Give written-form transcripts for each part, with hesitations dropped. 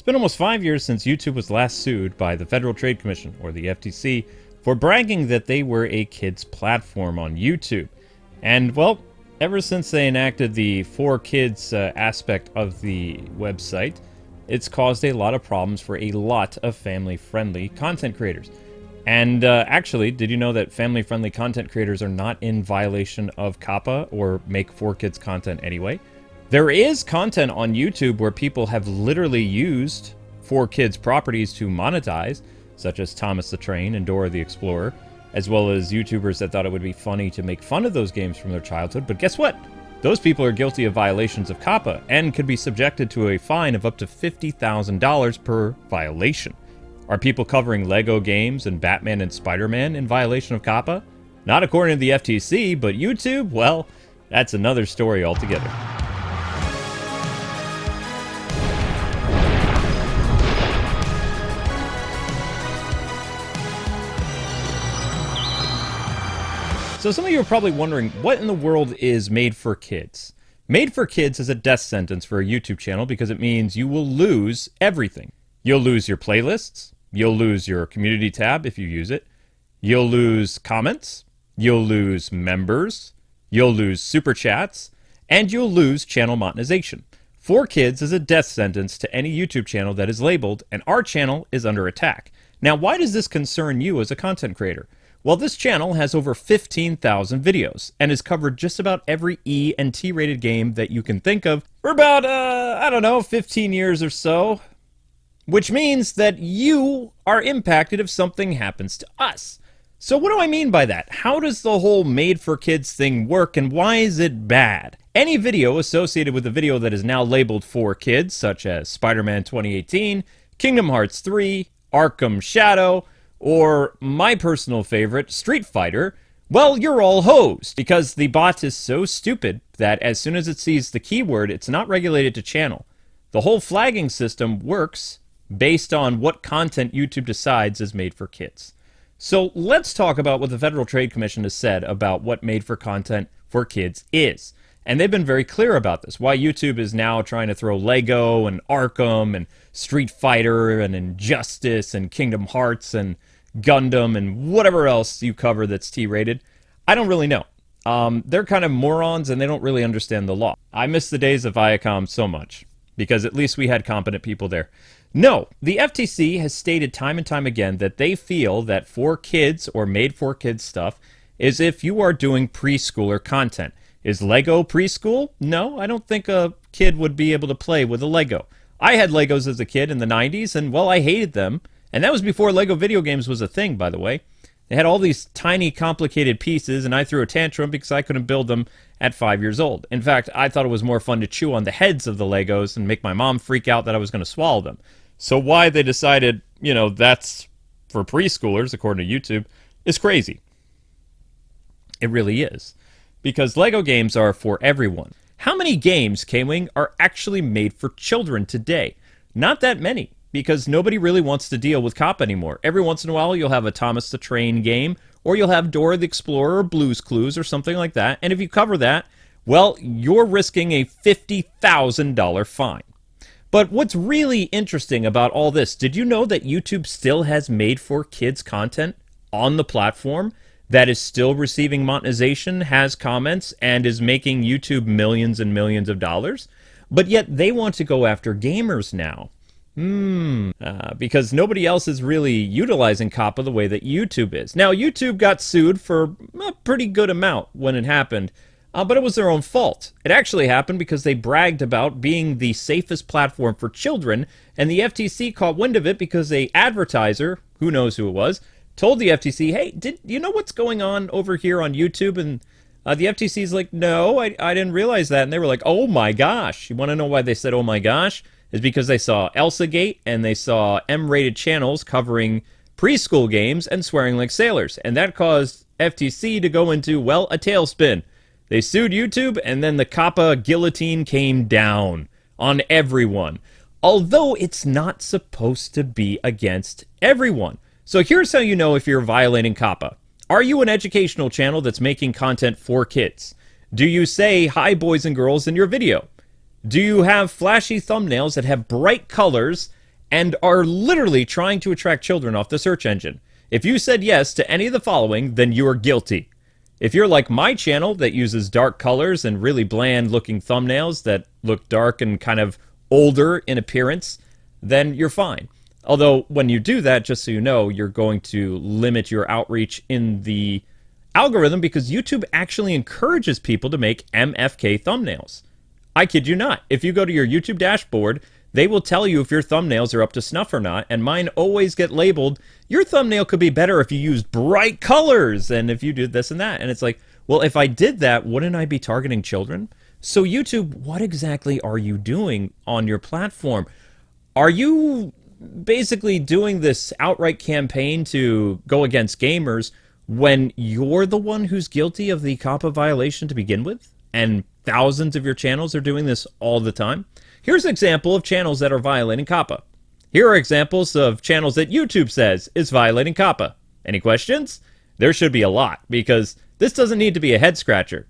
been almost 5 years since YouTube was last sued by the Federal Trade Commission, or the FTC, for bragging that they were a kids platform on YouTube. And, well, ever since they enacted the for kids aspect of the website, it's caused a lot of problems for a lot of family-friendly content creators. And actually, did you know that family-friendly content creators are not in violation of COPPA or make for kids content anyway? There is content on YouTube where people have literally used for kids properties to monetize, such as Thomas the Train and Dora the Explorer, as well as YouTubers that thought it would be funny to make fun of those games from their childhood. But guess what? Those people are guilty of violations of COPPA and could be subjected to a fine of up to $50,000 per violation. Are people covering Lego games and Batman and Spider-Man in violation of COPPA? Not according to the FTC, but YouTube? Well, that's another story altogether. So some of you are probably wondering, what in the world is Made for Kids? Made for Kids is a death sentence for a YouTube channel because it means you will lose everything. You'll lose your playlists, you'll lose your community tab if you use it, you'll lose comments, you'll lose members, you'll lose super chats, and you'll lose channel monetization. For Kids is a death sentence to any YouTube channel that is labeled, and our channel is under attack. Now, why does this concern you as a content creator? Well, this channel has over 15,000 videos and has covered just about every E and T rated game that you can think of for about, I don't know, 15 years or so. Which means that you are impacted if something happens to us. So what do I mean by that? How does the whole Made for Kids thing work, and why is it bad? Any video associated with a video that is now labeled for kids, such as Spider-Man 2018, Kingdom Hearts 3, Arkham Shadow, or my personal favorite, Street Fighter, well, you're all hosed, because the bot is so stupid that as soon as it sees the keyword, it's not regulated to channel. The whole flagging system works based on what content YouTube decides is made for kids. So let's talk about what the Federal Trade Commission has said about what made for content for kids is. And they've been very clear about this, why YouTube is now trying to throw Lego and Arkham and Street Fighter and Injustice and Kingdom Hearts and Gundam and whatever else you cover that's T-rated. I don't really know. They're kind of morons and they don't really understand the law. I miss the days of Viacom so much, because at least we had competent people there. No, the FTC has stated time and time again that they feel that for kids or made for kids stuff is if you are doing preschooler content. Is Lego preschool? No, I don't think a kid would be able to play with a Lego. I had Legos as a kid in the 90s, and, well, I hated them. And that was before Lego video games was a thing, by the way. They had all these tiny, complicated pieces, and I threw a tantrum because I couldn't build them at 5 years old. In fact, I thought it was more fun to chew on the heads of the Legos and make my mom freak out that I was going to swallow them. So why they decided, that's for preschoolers, according to YouTube, is crazy. It really is. Because Lego games are for everyone. How many games, Kwing, are actually made for children today? Not that many, because nobody really wants to deal with COPPA anymore. Every once in a while, you'll have a Thomas the Train game, or you'll have Dora the Explorer or Blue's Clues or something like that. And if you cover that, well, you're risking a $50,000 fine. But what's really interesting about all this, did you know that YouTube still has made for kids content on the platform that is still receiving monetization, has comments, and is making YouTube millions and millions of dollars? But yet they want to go after gamers now. Because nobody else is really utilizing COPPA the way that YouTube is. Now, YouTube got sued for a pretty good amount when it happened, but it was their own fault. It actually happened because they bragged about being the safest platform for children, and the FTC caught wind of it because an advertiser, who knows who it was, told the FTC, hey, did you know what's going on over here on YouTube? And the FTC's like, no, I didn't realize that. And they were like, oh my gosh. You want to know why they said, oh my gosh? Is because they saw ElsaGate and they saw M-rated channels covering preschool games and swearing like sailors. And that caused FTC to go into, well, a tailspin. They sued YouTube, and then the COPPA guillotine came down on everyone. Although it's not supposed to be against everyone. So here's how you know if you're violating COPPA. Are you an educational channel that's making content for kids? Do you say, hi boys and girls in your video? Do you have flashy thumbnails that have bright colors and are literally trying to attract children off the search engine. If you said yes to any of the following, then you are guilty. If you're like my channel that uses dark colors and really bland looking thumbnails that look dark and kind of older in appearance, then you're fine. Although when you do that, just so you know, you're going to limit your outreach in the algorithm because YouTube actually encourages people to make MFK thumbnails. I kid you not. If you go to your YouTube dashboard, they will tell you if your thumbnails are up to snuff or not, and mine always get labeled, your thumbnail could be better if you used bright colors and if you did this and that. And it's like, well, if I did that, wouldn't I be targeting children? So YouTube, what exactly are you doing on your platform? Are you basically doing this outright campaign to go against gamers when you're the one who's guilty of the COPPA violation to begin with? And thousands of your channels are doing this all the time? Here's an example of channels that are violating COPPA. Here are examples of channels that YouTube says is violating COPPA. Any questions? There should be a lot, because this doesn't need to be a head scratcher.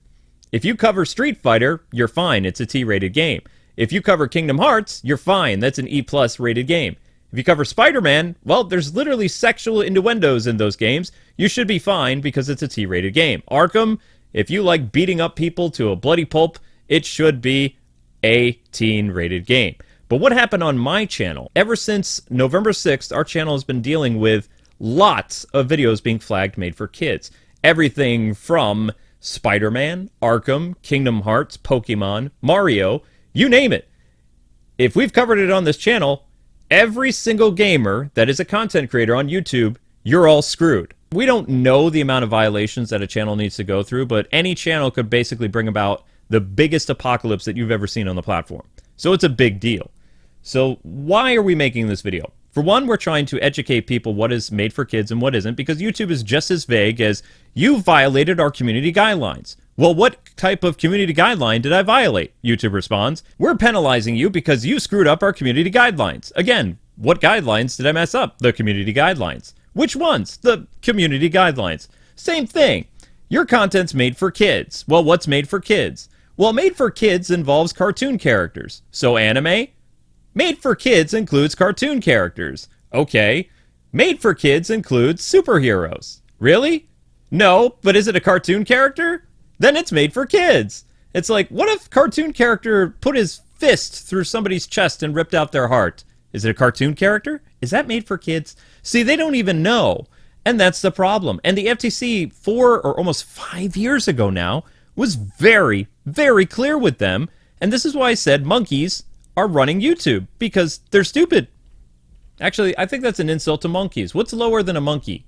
If you cover Street Fighter, you're fine, it's a T-rated game. If you cover Kingdom Hearts, you're fine, that's an E+ rated game. If you cover Spider-Man, well, there's literally sexual innuendos in those games. You should be fine because it's a T-rated game. Arkham, if you like beating up people to a bloody pulp, it should be a teen-rated game. But what happened on my channel? Ever since November 6th, our channel has been dealing with lots of videos being flagged made for kids. Everything from Spider-Man, Arkham, Kingdom Hearts, Pokemon, Mario, you name it. If we've covered it on this channel, every single gamer that is a content creator on YouTube, you're all screwed. We don't know the amount of violations that a channel needs to go through, but any channel could basically bring about the biggest apocalypse that you've ever seen on the platform. So it's a big deal. So why are we making this video? For one, we're trying to educate people what is made for kids and what isn't, because YouTube is just as vague as, you violated our community guidelines. Well, what type of community guideline did I violate? YouTube responds, we're penalizing you because you screwed up our community guidelines. Again, what guidelines did I mess up? The community guidelines. Which ones? The community guidelines. Same thing. Your content's made for kids. Well, what's made for kids? Well, made for kids involves cartoon characters. So anime? Made for kids includes cartoon characters. Okay. Made for kids includes superheroes. Really? No, but is it a cartoon character? Then it's made for kids. It's like, what if cartoon character put his fist through somebody's chest and ripped out their heart? Is it a cartoon character? Is that made for kids? See, they don't even know. And that's the problem. And the FTC 4 or almost 5 years ago now was very, very clear with them. And this is why I said monkeys are running YouTube, because they're stupid. Actually, I think that's an insult to monkeys. What's lower than a monkey?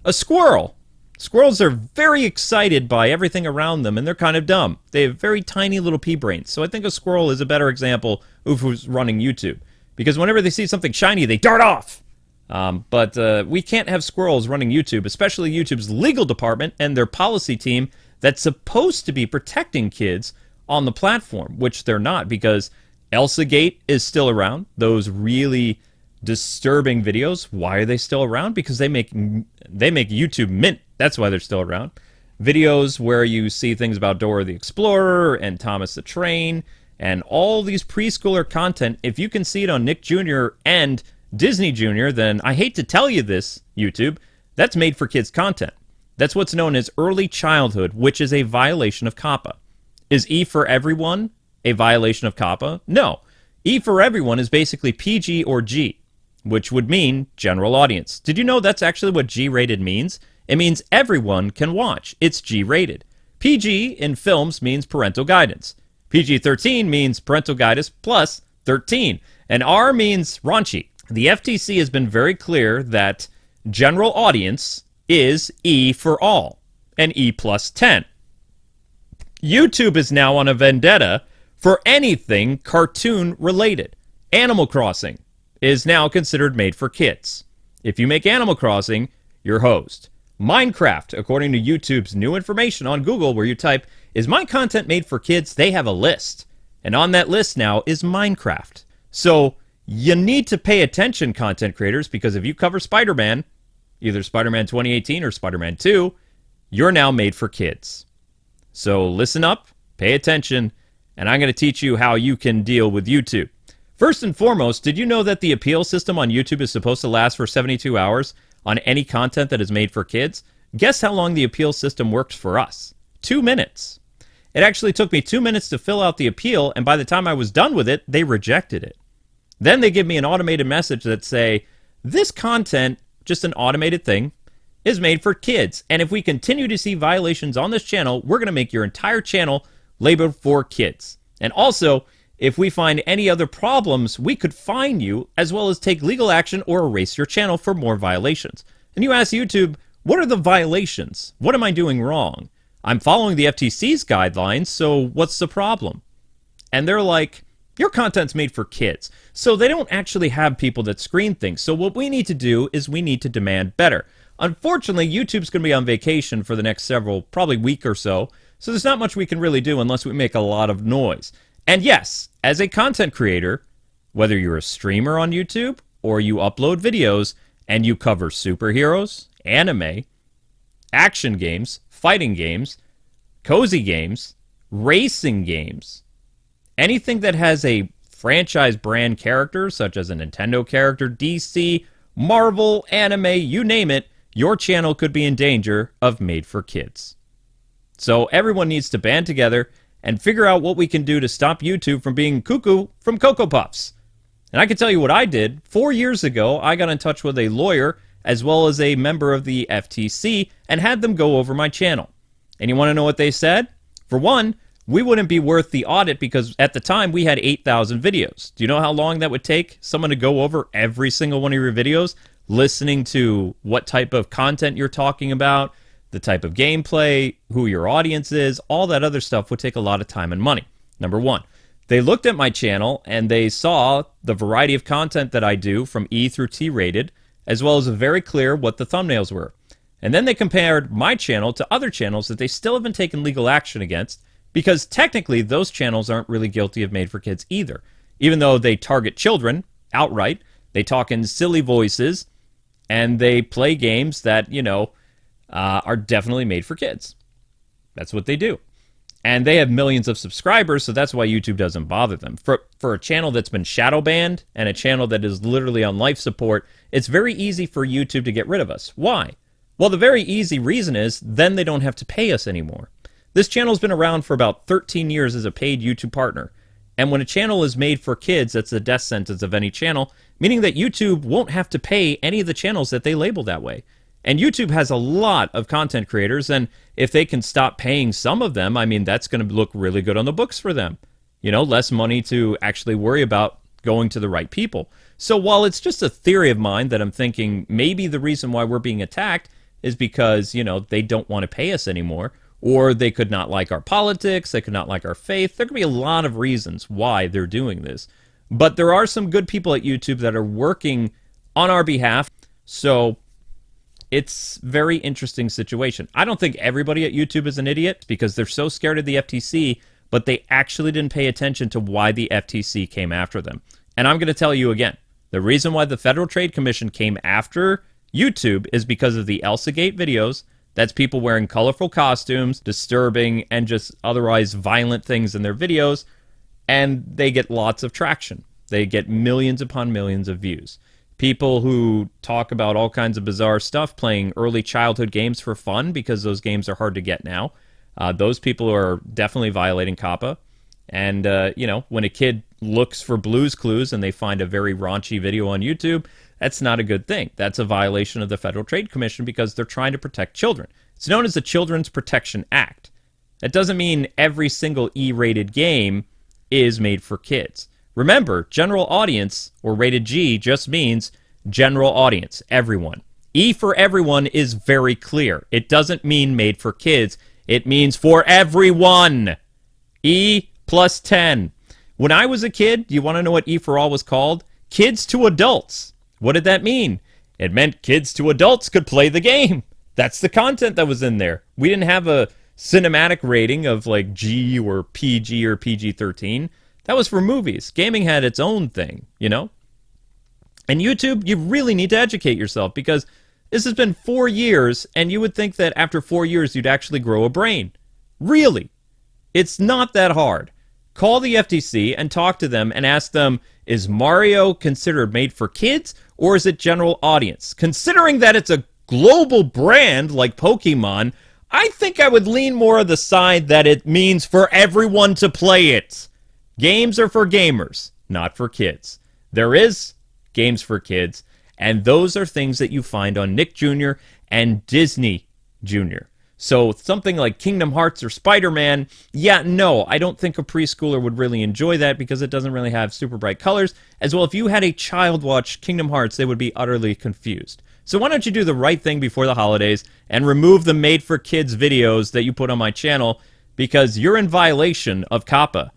A squirrel. Squirrels are very excited by everything around them, and they're kind of dumb. They have very tiny little pea brains. So I think a squirrel is a better example of who's running YouTube, because whenever they see something shiny, they dart off. But we can't have squirrels running YouTube, especially YouTube's legal department and their policy team that's supposed to be protecting kids on the platform, which they're not, because ElsaGate is still around. Those really disturbing videos, why are they still around? Because they make YouTube mint. That's why they're still around. Videos where you see things about Dora the Explorer and Thomas the Train and all these preschooler content, if you can see it on Nick Jr. and Disney Jr., then I hate to tell you this, YouTube, that's made for kids content. That's what's known as early childhood, which is a violation of COPPA. Is E for everyone a violation of COPPA? No. E for everyone is basically PG or G, which would mean general audience. Did you know that's actually what G-rated means? It means everyone can watch. It's G-rated. PG in films means parental guidance. PG-13 means parental guidance plus 13. And R means raunchy. The FTC has been very clear that general audience is E for all, and E plus 10. YouTube is now on a vendetta for anything cartoon related. Animal Crossing is now considered made for kids. If you make Animal Crossing, you're hosed. Minecraft, according to YouTube's new information on Google, where you type, is my content made for kids? They have a list. And on that list now is Minecraft. So you need to pay attention, content creators, because if you cover Spider-Man, either Spider-Man 2018 or Spider-Man 2, you're now made for kids. So listen up, pay attention, and I'm going to teach you how you can deal with YouTube. First and foremost, did you know that the appeal system on YouTube is supposed to last for 72 hours on any content that is made for kids? Guess how long the appeal system worked for us? 2 minutes. It actually took me 2 minutes to fill out the appeal, and by the time I was done with it, they rejected it. Then they give me an automated message that say, this content, just an automated thing, is made for kids. And if we continue to see violations on this channel, we're going to make your entire channel labeled for kids. And also, if we find any other problems, we could fine you, as well as take legal action or erase your channel for more violations. And you ask YouTube, what are the violations? What am I doing wrong? I'm following the FTC's guidelines, so what's the problem? And they're like, your content's made for kids. So they don't actually have people that screen things. So what we need to do is we need to demand better. Unfortunately, YouTube's going to be on vacation for the next several, probably week or so. So there's not much we can really do unless we make a lot of noise. And yes, as a content creator, whether you're a streamer on YouTube or you upload videos and you cover superheroes, anime, action games, fighting games, cozy games, racing games, anything that has a franchise brand character, such as a Nintendo character, DC, Marvel, anime, you name it, your channel could be in danger of made for kids. So everyone needs to band together and figure out what we can do to stop YouTube from being cuckoo from Cocoa Puffs. And I can tell you what I did. 4 years ago, I got in touch with a lawyer as well as a member of the FTC and had them go over my channel. And you want to know what they said? For one, we wouldn't be worth the audit because at the time we had 8,000 videos. Do you know how long that would take someone to go over every single one of your videos, listening to what type of content you're talking about, the type of gameplay, who your audience is, all that other stuff would take a lot of time and money. Number one, they looked at my channel and they saw the variety of content that I do from E through T rated, as well as very clear what the thumbnails were. And then they compared my channel to other channels that they still haven't taken legal action against, because technically those channels aren't really guilty of made for kids either. Even though they target children outright, they talk in silly voices, and they play games that, are definitely made for kids. That's what they do. And they have millions of subscribers, so that's why YouTube doesn't bother them. For a channel that's been shadow banned and a channel that is literally on life support, it's very easy for YouTube to get rid of us. Why? Well, the very easy reason is then they don't have to pay us anymore. This channel's been around for about 13 years as a paid YouTube partner. And when a channel is made for kids, that's the death sentence of any channel, meaning that YouTube won't have to pay any of the channels that they label that way. And YouTube has a lot of content creators, and if they can stop paying some of them, I mean, that's going to look really good on the books for them. Less money to actually worry about going to the right people. So while it's just a theory of mine that I'm thinking maybe the reason why we're being attacked is because, they don't want to pay us anymore, or they could not like our politics, they could not like our faith. There could be a lot of reasons why they're doing this. But there are some good people at YouTube that are working on our behalf, so it's a very interesting situation. I don't think everybody at YouTube is an idiot because they're so scared of the FTC, but they actually didn't pay attention to why the FTC came after them. And I'm going to tell you again, the reason why the Federal Trade Commission came after YouTube is because of the Elsagate videos. That's people wearing colorful costumes, disturbing, and just otherwise violent things in their videos, and they get lots of traction. They get millions upon millions of views. People who talk about all kinds of bizarre stuff, playing early childhood games for fun because those games are hard to get now. Those people are definitely violating COPPA. And, when a kid looks for Blue's Clues and they find a very raunchy video on YouTube, that's not a good thing. That's a violation of the Federal Trade Commission because they're trying to protect children. It's known as the Children's Protection Act. That doesn't mean every single E-rated game is made for kids. Remember, general audience, or rated G, just means general audience, everyone. E for everyone is very clear. It doesn't mean made for kids. It means for everyone. E plus 10. When I was a kid, you want to know what E for all was called? Kids to adults. What did that mean? It meant kids to adults could play the game. That's the content that was in there. We didn't have a cinematic rating of like G or PG or PG-13. That was for movies. Gaming had its own thing, And YouTube, you really need to educate yourself because this has been 4 years, and you would think that after 4 years you'd actually grow a brain. Really. It's not that hard. call the FTC and talk to them and ask them, is Mario considered made for kids or is it general audience? Considering that it's a global brand like Pokemon, I think I would lean more of the side that it means for everyone to play it. Games are for gamers, not for kids. There is games for kids, and those are things that you find on Nick Jr. and Disney Jr. So something like Kingdom Hearts or Spider-Man, yeah, no, I don't think a preschooler would really enjoy that because it doesn't really have super bright colors. As well, if you had a child watch Kingdom Hearts, they would be utterly confused. So why don't you do the right thing before the holidays and remove the made-for-kids videos that you put on my channel because you're in violation of COPPA.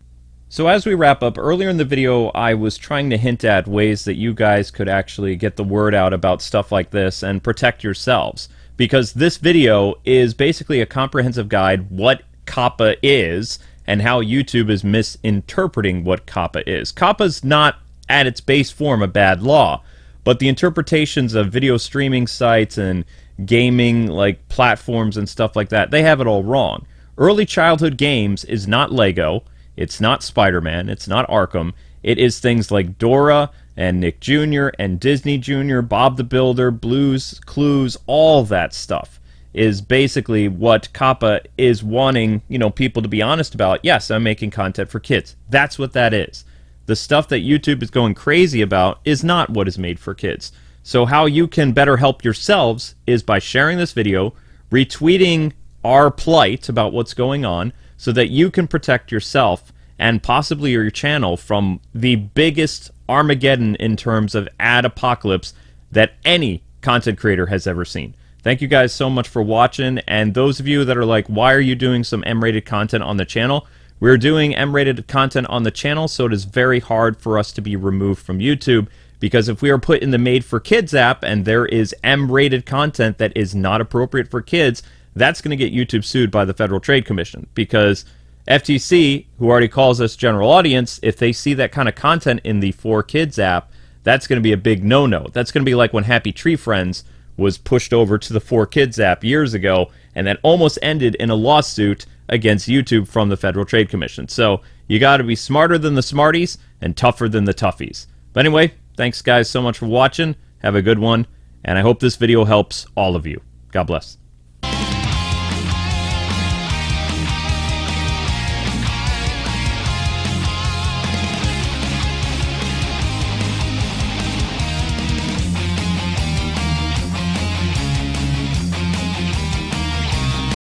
So as we wrap up, earlier in the video, I was trying to hint at ways that you guys could actually get the word out about stuff like this and protect yourselves. Because this video is basically a comprehensive guide what COPPA is and how YouTube is misinterpreting what COPPA is. COPPA's not, at its base form, a bad law, but the interpretations of video streaming sites and gaming like platforms and stuff like that, they have it all wrong. Early childhood games is not Lego, it's not Spider-Man, it's not Arkham, it is things like Dora and Nick Jr. and Disney Jr., Bob the Builder, Blues Clues, all that stuff is basically what COPPA is wanting, people to be honest about. Yes, I'm making content for kids. That's what that is. The stuff that YouTube is going crazy about is not what is made for kids. So how you can better help yourselves is by sharing this video, retweeting our plight about what's going on so that you can protect yourself and possibly your channel from the biggest Armageddon in terms of ad apocalypse that any content creator has ever seen. Thank you guys so much for watching, and those of you that are like, why are you doing some M-rated content on the channel? We're doing M-rated content on the channel, so it is very hard for us to be removed from YouTube, because if we are put in the Made for Kids app and there is M-rated content that is not appropriate for kids, that's going to get YouTube sued by the Federal Trade Commission, because FTC, who already calls us general audience, if they see that kind of content in the 4Kids app, that's going to be a big no-no. That's going to be like when Happy Tree Friends was pushed over to the 4Kids app years ago, and that almost ended in a lawsuit against YouTube from the Federal Trade Commission. So you got to be smarter than the smarties and tougher than the toughies. But anyway, thanks guys so much for watching. Have a good one, and I hope this video helps all of you. God bless.